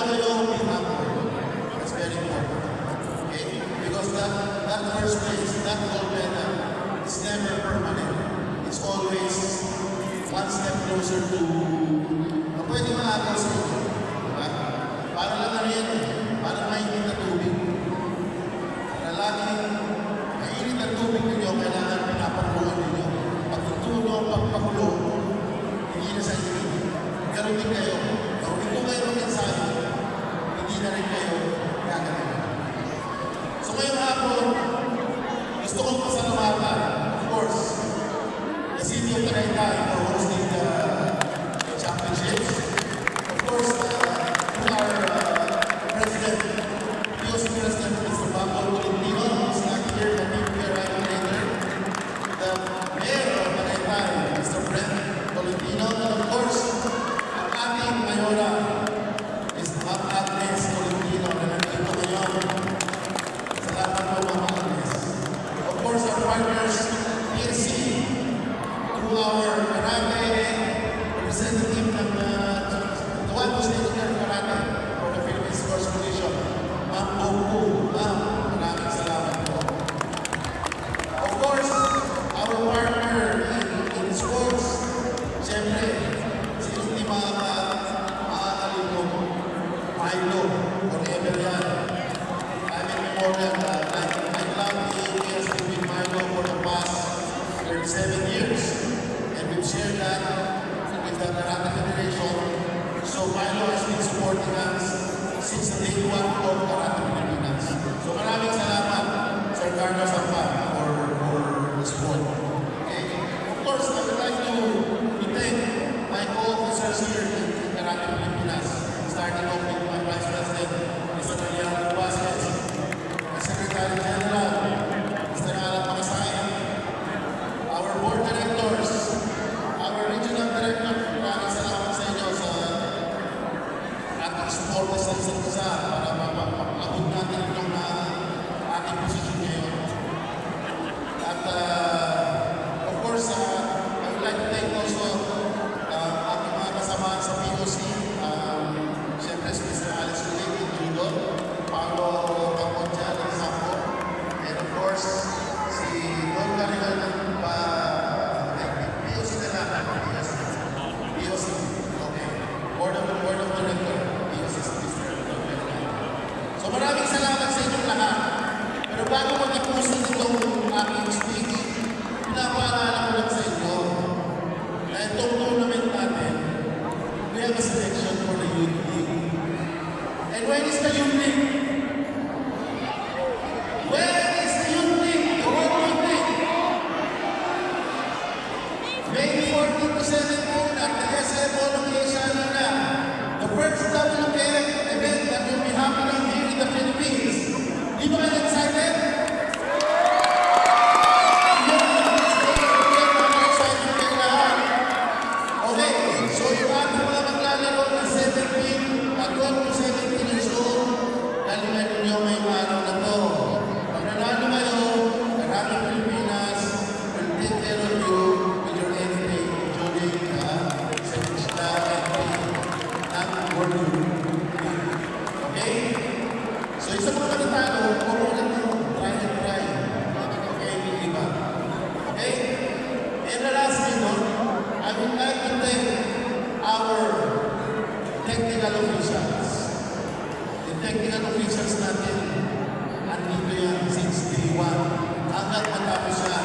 kayo, be humble. That's very important. Okay? Because that first place, that gold medal, is never permanent. It's always one step closer to pwede maagaw sa inyo. Diba? Para lang na rin, para mainit na tubig. Para laging mainit na tubig ninyo, kailangan pinapakuluan ninyo. Pag tutulo ang pagpakulo, hindi na sa inyo. Ganon din kayo. Kung hindi kayo mensahe, hindi na rin kayo gagawin. So ngayong hapon, gusto kong pasalamatan, of course, the City of Tagaytay for hosting the championships. Of course, to our President, POC President, Mr. Bambol Tolentino, who's not here, but he will be arriving later. The Mayor of Tagaytay, Mr. Brent Tolentino, and of course, ang ating Mayora, Ms. Ma'am Agnes Tolentino, na nandito ngayon. Salamat po, Ma'am Agnes. Of course, our partners, PNC, through our Karate representative ng the one who's taking care of Karate for the Philippine Sports Commission, Ma'am Oku. Ma'am, maraming salamat po. Of course, our partner in sports, siyempre, sino hindi maaalimog, Milo, forever yan. I've been more than, I love the years with Milo for the past 37 years. And we've shared that with the Karate Federation. So Milo has been supporting us since the day one of Karate Pilipinas. So maraming salamat, Sir Carlos Ampa, for the support. Okay? Of course, I would like to thank my co-officers here in Karate Pilipinas, starting off with my Vice President, Mr. Leandro Vasquez, my Secretary General, Mr. Alan Pangasay, our board directors, our regional director, maraming salamat sa inyo sa ating support sa isa't isa para mapapabot natin itong ating posisyon ngayon. At of course, I would like to thank also ating mga kasamahan sa POC, siyempre si Mr. Alex Kulit, Judo, Paolo Caponcha, ng Sampo, and of course, si Don Carigal ng POC na lang, POC, okay, Board of Director, POC si Mr. Don Carigal. So maraming salamat sa inyong lahat. Pero bago mag-ipusin itong aking speech, pinapaalala ko lang sa inyo na itong tournament natin, we have a selection for the Youth League. And when is the Youth League? When is the Youth League? The World Youth League? May 14 to 17 at the SM Olong Asia Arena. The first WKF event that will be happening here in the Philippines. Di ba kayo excited? Okay, so yung ating mga maglalaro na 17 at 12 to 17 years old, galingan ninyo ngayong araw na to. Pag nanalo kayo, Karate Pilipinas will take care of you with your entry during the entry ng World Youth League. Okay? So yung sa mga natatalo, kung ulit yung try and try. Okay, hindi ba? Okay? And the last minute, I would like to thank our technical officials. The technical officials natin, andito yan since day one. Hanggang matapos siya.